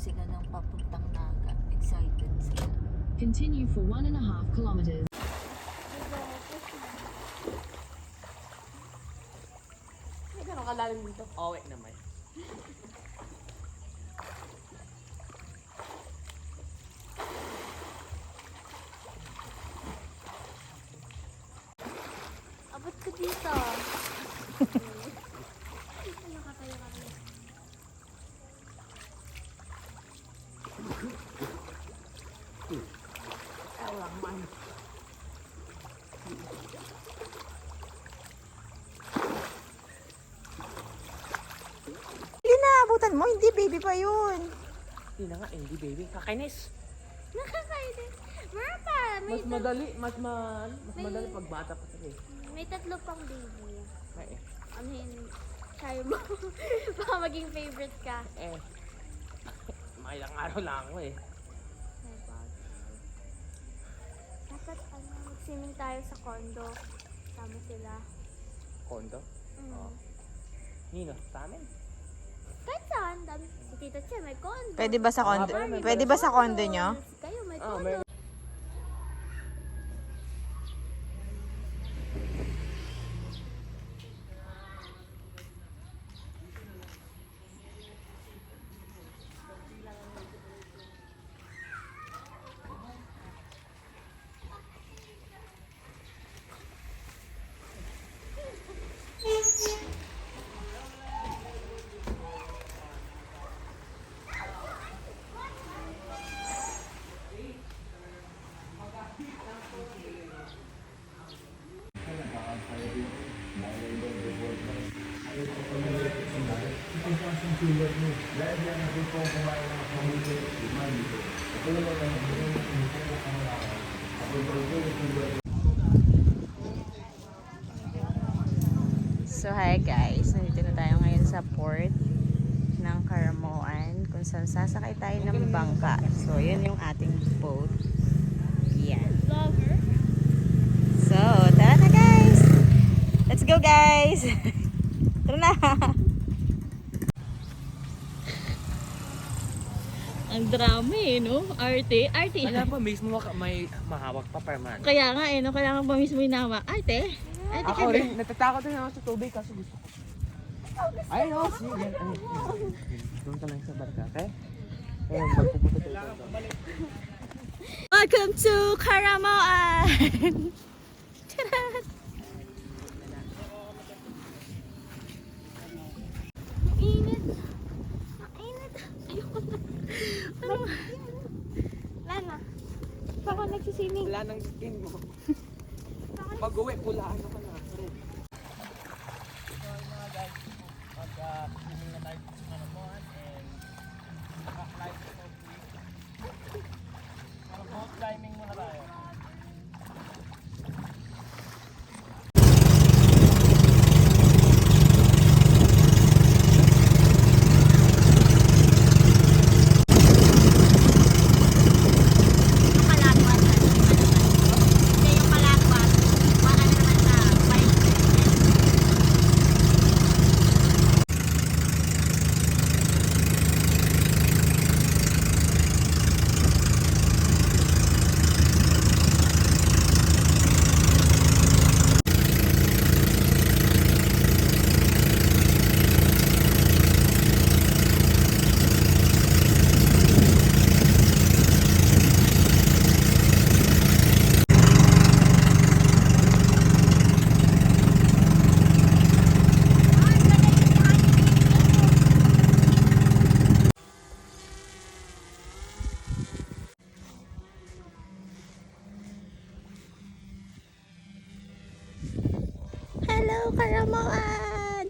sila ng papuntang Naga. Excited sila. Continue for 1.5 kilometers. May gano'ng kalalim dito. Owe naman. Abot ko dito. Nakatayo kami. Ewan man. Hindi na, abutan mo. Hindi, baby pa yun. Hindi na nga, hindi baby. Kakainis. Nakakainis. Meron pa. Mas madali pag bata pa sila eh. May tatlo pang baby. Ay, eh. Ano yun? Try mo. Baka maging favorite ka. Eh. Mga ilang araw lang ako eh. Dapat mag-swimming tayo sa condo. Sama sila. Kondo? Oo. Nino, sa amin? Kahit saan. Dami. Si Tita Che may condo. Pwede ba sa condo? Pwede. Pwede ba sa condo nyo? Kayo may Ah, condo. meron. So hi guys, nandito na tayo ngayon sa port ng Caramoan kung saan sasakay tayo ng bangka. So yun yung ating boat. Yan. Vlogger. So tara na guys! Let's go guys! Tara na! Ang drama eh, no? Arte. Arte Kaya pa mismo may mahawak pa perman. Kaya nga eh, no? Kailangan pa mismo inawa. Arte? Arte ka Ako ba? rin, natatakot rin ako sa tubig kasi gusto ko. Ay, no, sige. Doon ka lang sa barka, okay? Ayun, magpupunta tayo. Welcome to Caramoan! Tara! Ang init. Ang init. Ayoko na. Ano? Lana. Baka nagsiswimming. Wala nang skin mo. Pag-uwi, pulaan ako na. So, yun mga guys, mag-swimming na tayo sa Caramoan and naka-fly sa Sophie. Mag-boat climbing muna tayo. Yung kalagwas. Hindi yung kalagwas. Wala naman sa bike. Hello, Caramoan!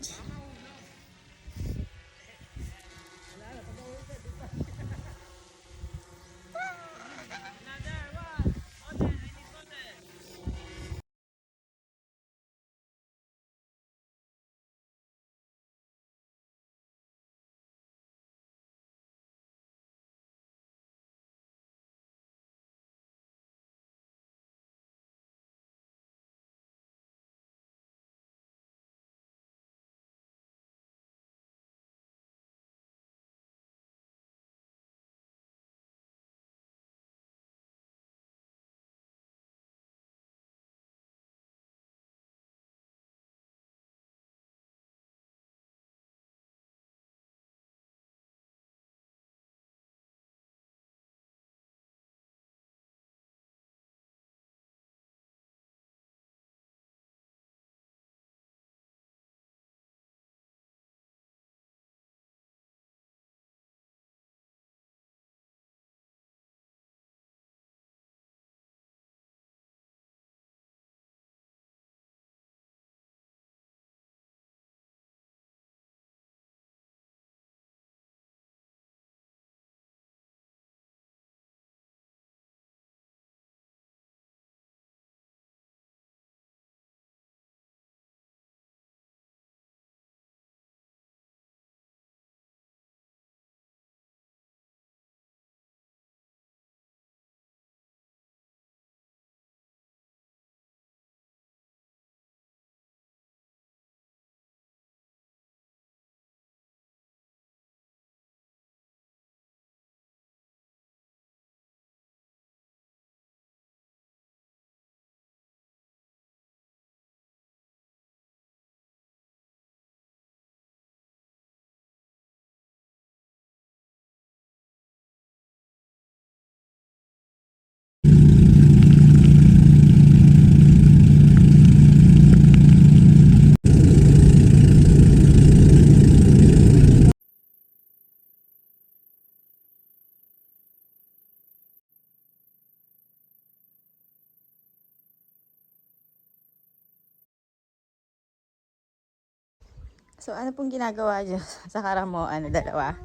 So, ano pong ginagawa dyan sa Karamoan na dalawa?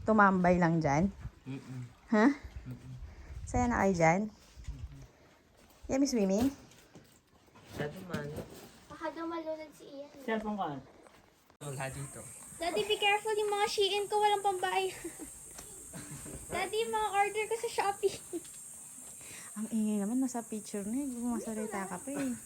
Tumambay lang dyan? Ha? Saya na kayo dyan? Yummy swimming? Dati man. Baka daw malunod si Ian. Cellphone ka. Wala dito. Daddy, be careful yung mga Shein ko. Walang pambayad. Daddy, mga order ko sa Shopee. Ang ingay naman, nasa picture na eh. Bumasalita ka pa eh.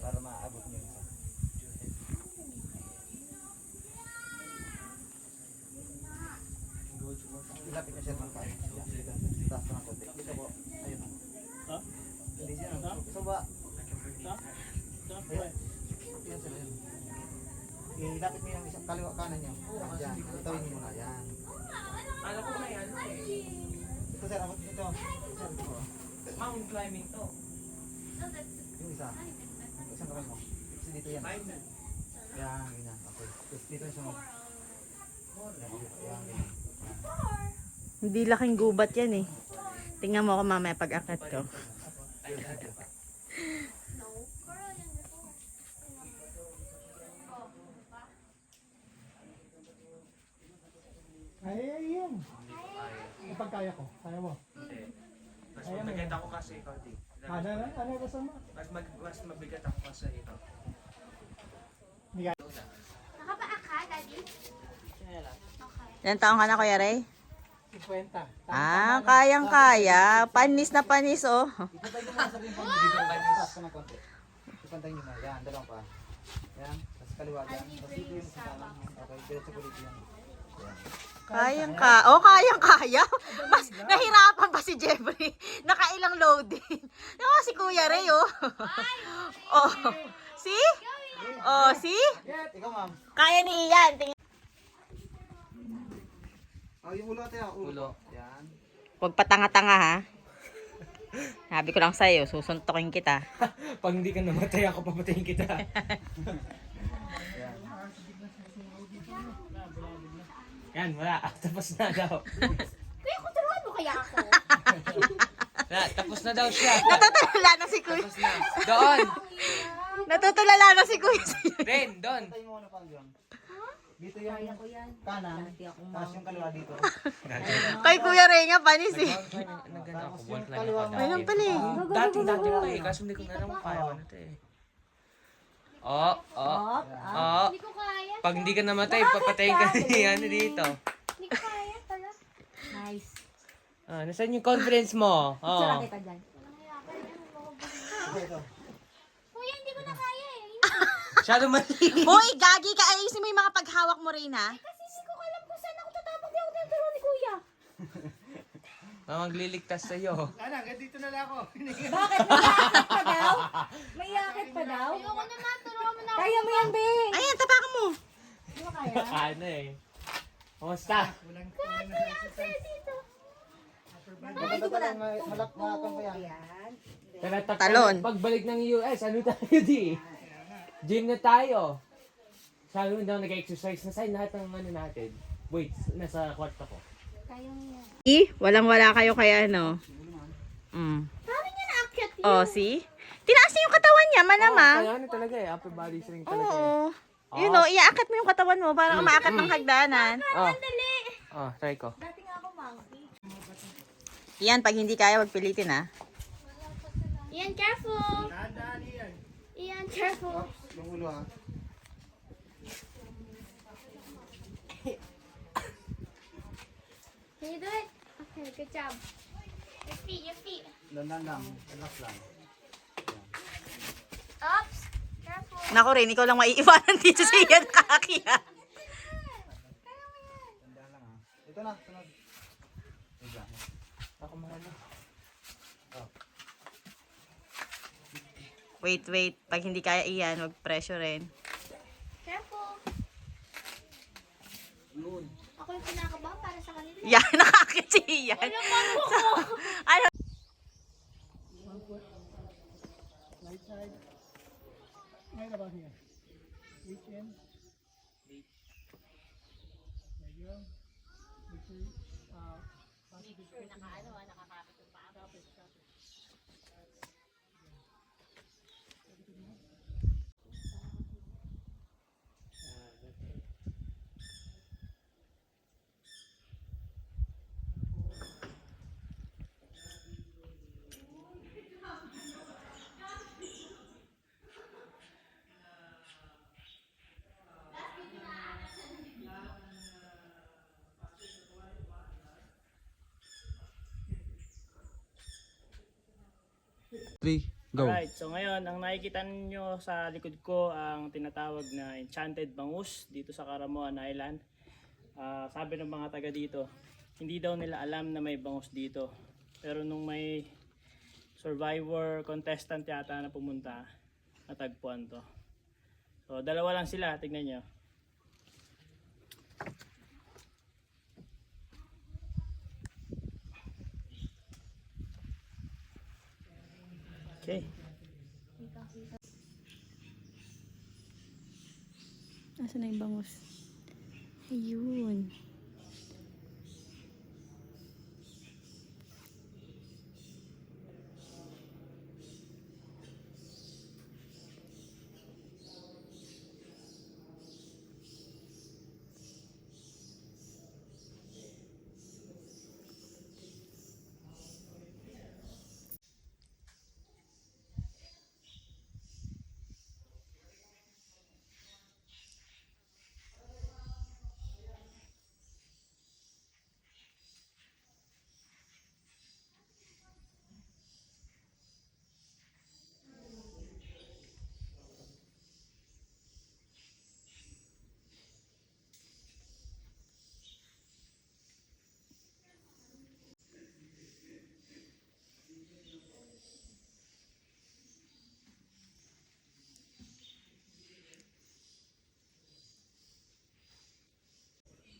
Para maabot niyo isa. Ilapit na siya ng paa. Taas na ng konti. Dito po. Ayun. Ha? Hindi siya. So ba? Ha? Ayun. Yan sila yun. Ilapit mo yung isang kaliwa kanan niya. Diyan. Itawin niyo muna. Yan. Alam ko na yan. Ito sir. Abot dito. Sir, ito. Mountain climbing to. Yung isa. Isang kamay mo. Kasi dito yan. Yan. Ganyan. Okay. Tapos dito yung sunod. Yan. Yan. Ganyan. Hindi laking gubat yan eh. Tingnan mo ako mamaya pag-akat ko. Ay, yan. Kapag kaya ko, kaya mo. Mas mabigat ako kasi ikaw, di. Ano gusto mo? Mas mabigat ako kasi ito. Nakapaa ka, Daddy? Ilan taong ka na, Kuya Ray? 50. Ah, kayang-kaya. Panis na panis, oh. Ipantay niyo muna sa rin. Dito. Taas ka ng konti. Ipantay niyo muna. Yan. Dalawang pa. Yan. Tapos kaliwa dyan. Tapos dito yung kasama. Okay. Diretso ko dito yan. Yan. Kayang-kaya. Oh, kayang-kaya. Mas nahirapan pa si Jeffrey. Nakailang loading. Diba si Kuya Ray, oh. Oh. See? Oh, see? Ikaw, ma'am. Kaya ni Ian. Tingnan. Oh, yung ulo ate. Ulo. Yan. Huwag patanga-tanga, ha? Sabi ko lang sa'yo, susuntokin kita. Pag hindi ka namatay, ako papatayin kita. Yan, wala. Tapos na daw. Kuya, kuturuan mo kaya ako. Wala, tapos na daw siya. Natutulala na si Kuya. Tapos na. Doon! Natutulala na si Kuya sa'yo. Ren, doon! Pantay mo muna pa dyan. Dito yung kanan. Tapos yung kaliwa dito. Kay Kuya Ray nga, panis eh. Nagano ako, Tapos ball yung climb kaliwa ako. mo. Ayun pala eh. Dati ko eh, kaso hindi ko na alam kung kaya ko na ito eh. Oh. Hindi ko kaya. Pag hindi ka namatay, papatayin ka ni ano dito. Hindi ko kaya. Tala. Nasaan yung confidence mo? Oh. Ito. Kuya, hindi ko na kaya eh. Masyado mali. Hoy, gagi ka. Ayusin mo yung mga paghawak mo rin, ha? Kasi hindi ko alam kung saan ako tatapag. Di ako tinuturo ni Kuya. Magliligtas sa'yo. Anak, dito na lang ako. May yakit pa daw? Ayoko naman. Turuan mo na ako. Kaya mo yan, Be! Ayan, tapakan mo. Ano eh. Kumusta? Dito. Ito pa lang. Malakmakan pa yan. Talon. Pagbalik ng US, ano tayo di? Gym na tayo. Sabi mo daw nag-exercise na sa'yo lahat ng ano natin. Wait, nasa kwarto ko. Kaya mo yan. Walang-wala kayo kaya ano. Paano niya naakyat yun? Oh, see? Tinaas niya yung katawan niya, malamang. Kaya ano talaga eh, upper body string talaga eh. Oo. Yun o, iaakat mo yung katawan mo para umaakat ng hagdanan. Oh. Oh, try ko. Dati nga ako monkey. Yan, pag hindi kaya, wag pilitin, ha? Ian, careful. Ian, careful. Yung ulo ha. Can you do it? Okay, good job. Your feet. Dandan lang. Relax lang. Oops. Careful. Nako rin, ikaw lang maiiwanan dito sa iyan nakakaya. Dandan lang ha. Ito na. Sunod. Ito lang. Ako mahalo. Wait. Pag hindi kaya iyan, wag pressure rin. Careful. Ako yung kinakabahan para sa kanila. Yan, nakakit si iyan. Ano man mo ko? Ano? Ngayon na ba niya? Reach in. There you go. Make sure, Nakakapit yung paa. Alright, so ngayon, ang nakikita niyo sa likod ko ang tinatawag na Enchanted Bangus dito sa Caramoan Island. Sabi ng mga taga dito, hindi daw nila alam na may bangus dito. Pero nung may survivor contestant yata na pumunta, natagpuan to. So dalawa lang sila, tignan nyo. Okay. Nasaan na yung bangus? Ayun.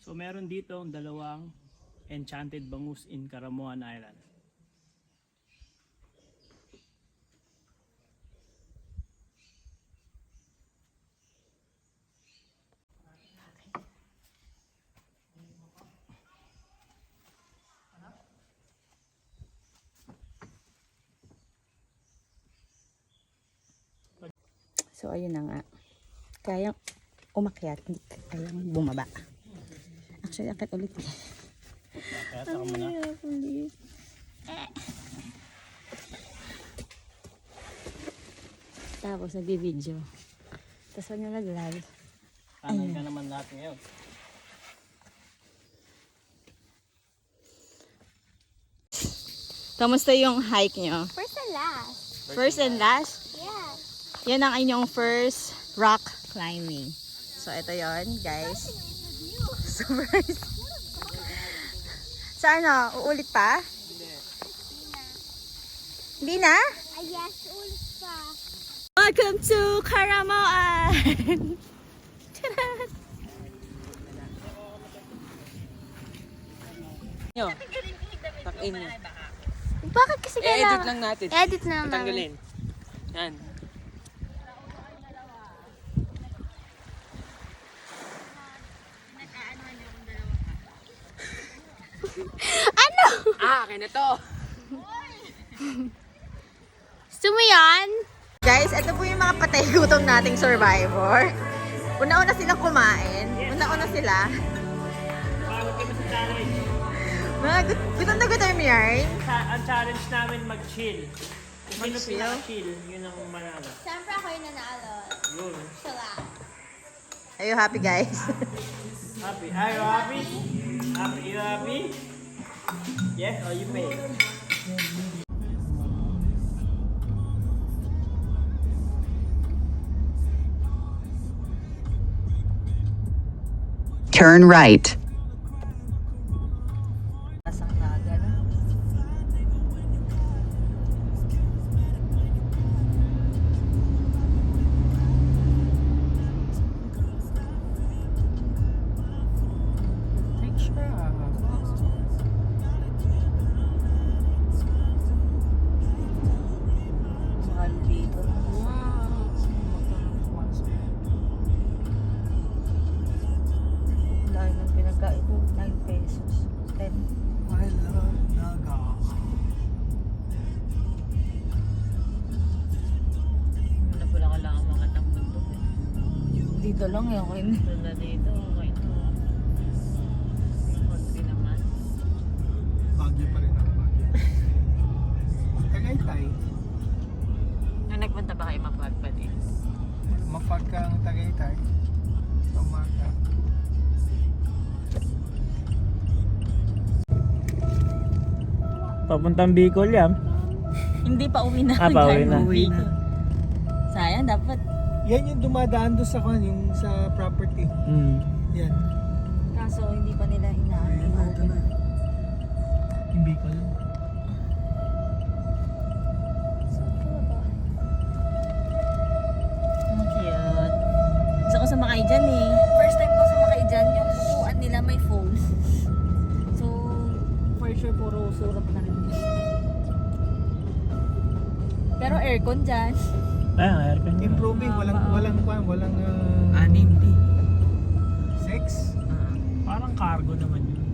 So meron dito ang dalawang enchanted bangus in Caramoan Island. So, ayun na nga. Kayang umakyat, hindi kayang bumaba. Actually, akit ulit. Kaya taka mo na. Ulit. Tapos, nagbibideo. Tapos, wag na nag-live. Kanan ka naman natin ngayon. Kamusta yung hike nyo? First and last. First and last? Yeah. Yan ang inyong first rock climbing. So, ito yon guys. Surprise. So, ano? Uulit pa? Hindi na? Yes, ulit pa. Welcome to Caramoan! Tcharan! Nyo. Takin nyo. Bakit kasi Edit lang natin. Edit na naman. Tanggalin. Yan. Ano? Akin na to. Gusto mo yan? Guys, ito po yung mga patay gutom nating survivor. Una-una silang kumain. Una-una sila. Pagod kami sa challenge. Mga gutom na gutom yarn. Ang challenge namin mag-chill. Kung sino Mag-chill? pinaka-chill, yun ang manalo. Siyempre ako yung nanalo. Yun. Siya lang. Are you happy, guys? Happy? Are you happy? Happy? You happy? Yes, or you pay? Turn right. dito lang eh. Okay na. Tula dito, okay na. Konti naman. Bagyo pa rin ako. Bagyo. Tagaytay. Nung nagpunta ba kayo mapagpad eh? Mapagka ang Tagaytay. Pamaka. Papuntang Bicol yan. Hindi pa uwi na. Pauwi na. Sayang, dapat. Yan yung dumadaan doon sa yung sa property. Yan. Kaso hindi pa nila ina-open. Yung Bicol. Ang cute. Gusto ko sumakay dyan eh. First time ko sumakay dyan, yung upuan nila may foam. So, for sure, puro surap na rin yun. Pero aircon dyan. Aircon yun. Improving, walang sex. Parang cargo naman yun.